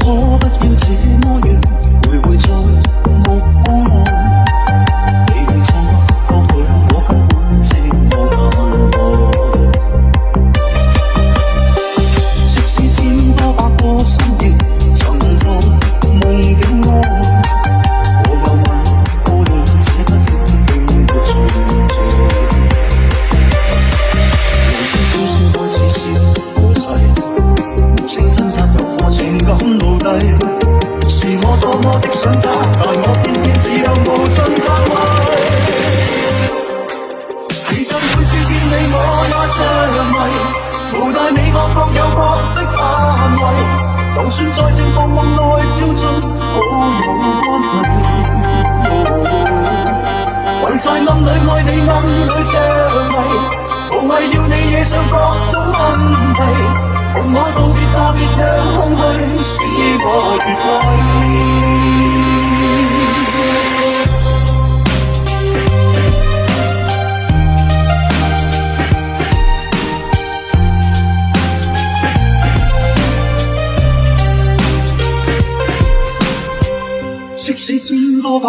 可不要這麼樣徘徊在目光內？你會察覺佢我根本寂寞難耐。即使千多百個深夜曾在夢境內，我又問過了這不永遠沒存在。無聲歡笑開始消過世，無聲掙扎突破情感奴隸。是我多麼的想他，但我偏偏只有無盡範圍。其實每次見你我也着迷，無奈你我各有角色範圍。就算在正放夢內超進，好有關係。唯在暗裏愛你，暗裏着迷，無謂要你惹上各種問題。同我道別吧，別讓空虛使我越貴。即使天多百